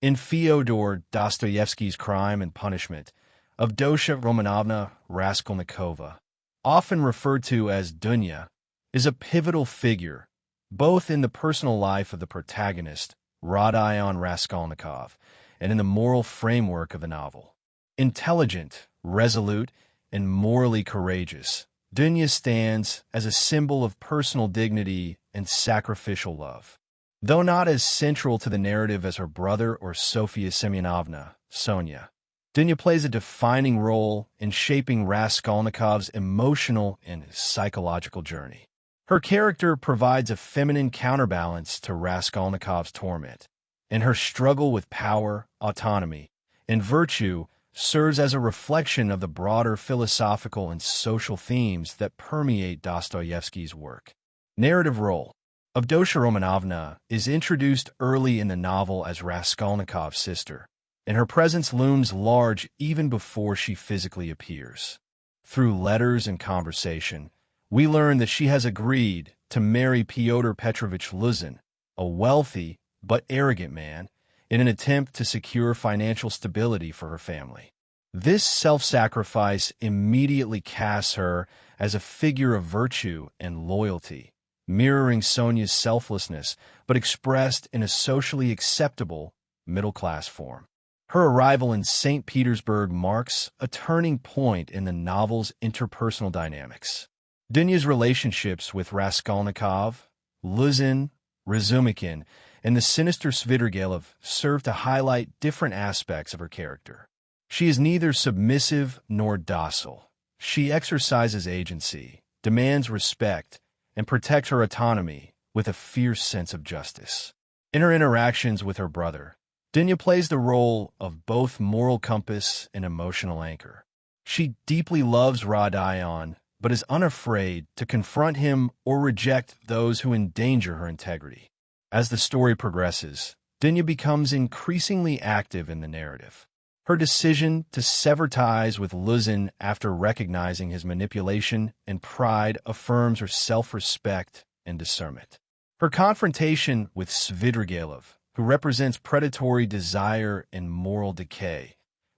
In Fyodor Dostoevsky's Crime and Punishment, Avdotya Romanovna Raskolnikova, often referred to as Dunya, is a pivotal figure, both in the personal life of the protagonist, Rodion Raskolnikov, and in the moral framework of the novel. Intelligent, resolute, and morally courageous, Dunya stands as a symbol of personal dignity and sacrificial love. Though not as central to the narrative as her brother or Sofya Semyonovna, Sonia, Dunya plays a defining role in shaping Raskolnikov's emotional and psychological journey. Her character provides a feminine counterbalance to Raskolnikov's torment, and her struggle with power, autonomy, and virtue serves as a reflection of the broader philosophical and social themes that permeate Dostoevsky's work. Narrative role. Avdotya Romanovna is introduced early in the novel as Raskolnikov's sister, and her presence looms large even before she physically appears. Through letters and conversation, we learn that she has agreed to marry Pyotr Petrovich Luzin, a wealthy but arrogant man, in an attempt to secure financial stability for her family. This self-sacrifice immediately casts her as a figure of virtue and loyalty, mirroring Sonia's selflessness, but expressed in a socially acceptable, middle-class form. Her arrival in St. Petersburg marks a turning point in the novel's interpersonal dynamics. Dunya's relationships with Raskolnikov, Luzin, Razumikin, and the sinister Svidrigailov serve to highlight different aspects of her character. She is neither submissive nor docile. She exercises agency, demands respect, and protects her autonomy with a fierce sense of justice. In her interactions with her brother, Dunya plays the role of both moral compass and emotional anchor. She deeply loves Rodion, but is unafraid to confront him or reject those who endanger her integrity. As the story progresses, Dunya becomes increasingly active in the narrative. Her decision to sever ties with Luzin after recognizing his manipulation and pride affirms her self-respect and discernment. Her confrontation with Svidrigailov, who represents predatory desire and moral decay,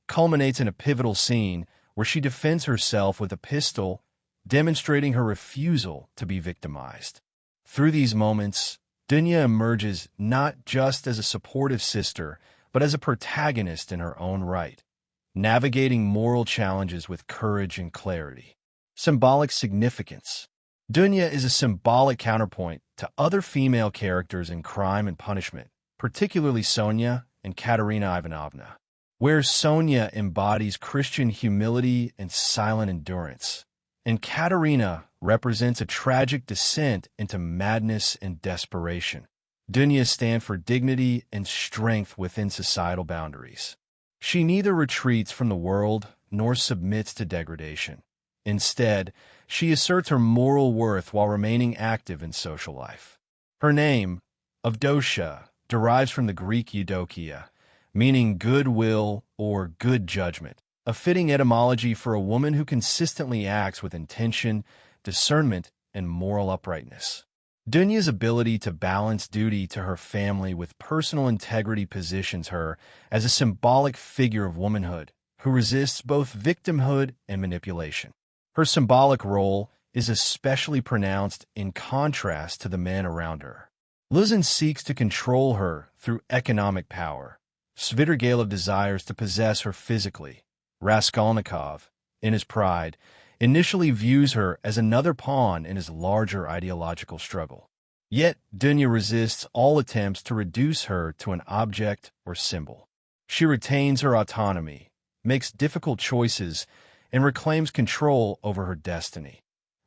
culminates in a pivotal scene where she defends herself with a pistol, demonstrating her refusal to be victimized. Through these moments, Dunya emerges not just as a supportive sister, but as a protagonist in her own right, navigating moral challenges with courage and clarity. Symbolic significance. Dunya is a symbolic counterpoint to other female characters in Crime and Punishment, particularly Sonia and Katerina Ivanovna, where Sonia embodies Christian humility and silent endurance, and Katerina represents a tragic descent into madness and desperation. Dunya stands for dignity and strength within societal boundaries. She neither retreats from the world nor submits to degradation. Instead, she asserts her moral worth while remaining active in social life. Her name, Avdotya, derives from the Greek Eudokia, meaning goodwill or good judgment, a fitting etymology for a woman who consistently acts with intention, discernment, and moral uprightness. Dunya's ability to balance duty to her family with personal integrity positions her as a symbolic figure of womanhood who resists both victimhood and manipulation. Her symbolic role is especially pronounced in contrast to the men around her. Luzin seeks to control her through economic power. Svidrigailov desires to possess her physically. Raskolnikov, in his pride, initially views her as another pawn in his larger ideological struggle. Yet, Dunya resists all attempts to reduce her to an object or symbol. She retains her autonomy, makes difficult choices, and reclaims control over her destiny,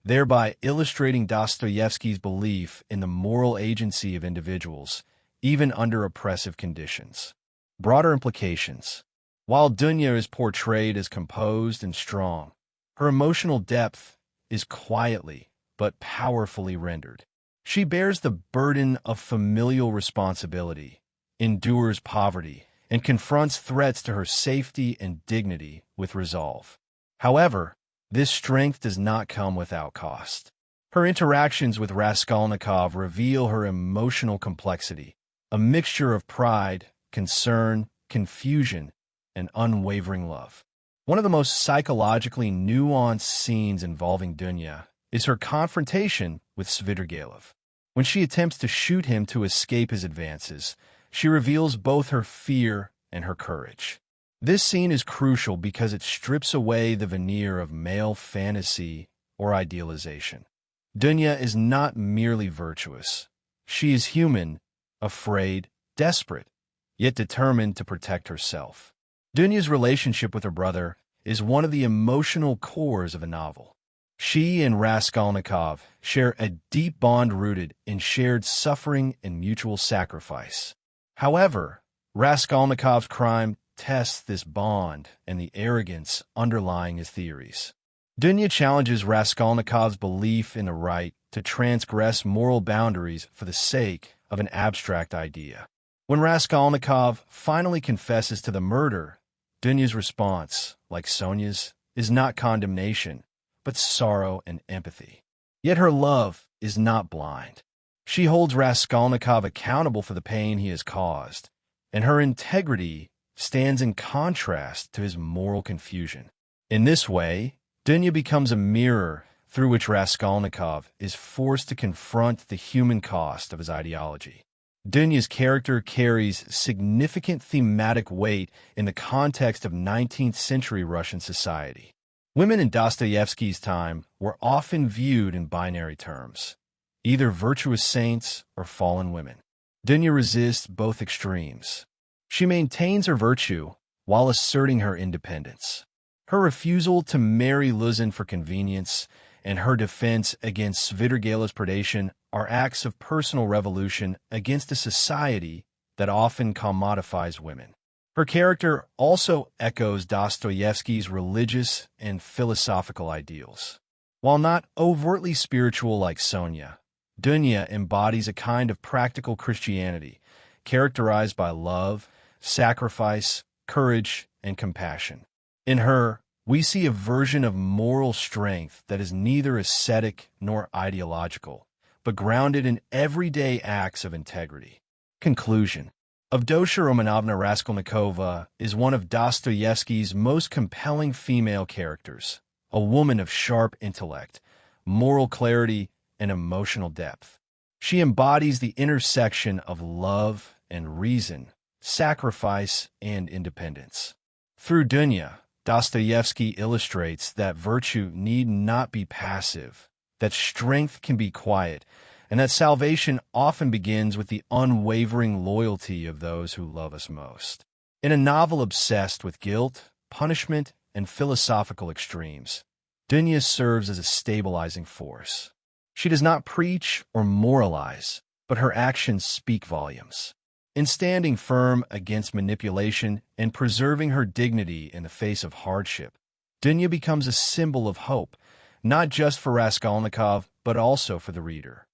thereby illustrating Dostoevsky's belief in the moral agency of individuals, even under oppressive conditions. Broader implications. While Dunya is portrayed as composed and strong, her emotional depth is quietly but powerfully rendered. She bears the burden of familial responsibility, endures poverty, and confronts threats to her safety and dignity with resolve. However, this strength does not come without cost. Her interactions with Raskolnikov reveal her emotional complexity, a mixture of pride, concern, confusion, and unwavering love. One of the most psychologically nuanced scenes involving Dunya is her confrontation with Svidrigailov. When she attempts to shoot him to escape his advances, she reveals both her fear and her courage. This scene is crucial because it strips away the veneer of male fantasy or idealization. Dunya is not merely virtuous. She is human, afraid, desperate, yet determined to protect herself. Dunya's relationship with her brother is one of the emotional cores of the novel. She and Raskolnikov share a deep bond rooted in shared suffering and mutual sacrifice. However, Raskolnikov's crime tests this bond and the arrogance underlying his theories. Dunya challenges Raskolnikov's belief in the right to transgress moral boundaries for the sake of an abstract idea. When Raskolnikov finally confesses to the murder, Dunya's response, like Sonia's, is not condemnation, but sorrow and empathy. Yet her love is not blind. She holds Raskolnikov accountable for the pain he has caused, and her integrity stands in contrast to his moral confusion. In this way, Dunya becomes a mirror through which Raskolnikov is forced to confront the human cost of his ideology. Dunya's character carries significant thematic weight in the context of 19th century Russian society. Women in Dostoevsky's time were often viewed in binary terms, either virtuous saints or fallen women. Dunya resists both extremes. She maintains her virtue while asserting her independence. Her refusal to marry Luzin for convenience and her defense against Svidrigailov's predation are acts of personal revolution against a society that often commodifies women. Her character also echoes Dostoevsky's religious and philosophical ideals. While not overtly spiritual like Sonia, Dunya embodies a kind of practical Christianity characterized by love, sacrifice, courage, and compassion. In her, we see a version of moral strength that is neither ascetic nor ideological, but grounded in everyday acts of integrity. Conclusion. Avdotya Romanovna Raskolnikova is one of Dostoevsky's most compelling female characters, a woman of sharp intellect, moral clarity, and emotional depth. She embodies the intersection of love and reason, sacrifice and independence. Through Dunya, Dostoevsky illustrates that virtue need not be passive, that strength can be quiet, and that salvation often begins with the unwavering loyalty of those who love us most. In a novel obsessed with guilt, punishment, and philosophical extremes, Dunya serves as a stabilizing force. She does not preach or moralize, but her actions speak volumes. In standing firm against manipulation and preserving her dignity in the face of hardship, Dunya becomes a symbol of hope, not just for Raskolnikov, but also for the reader.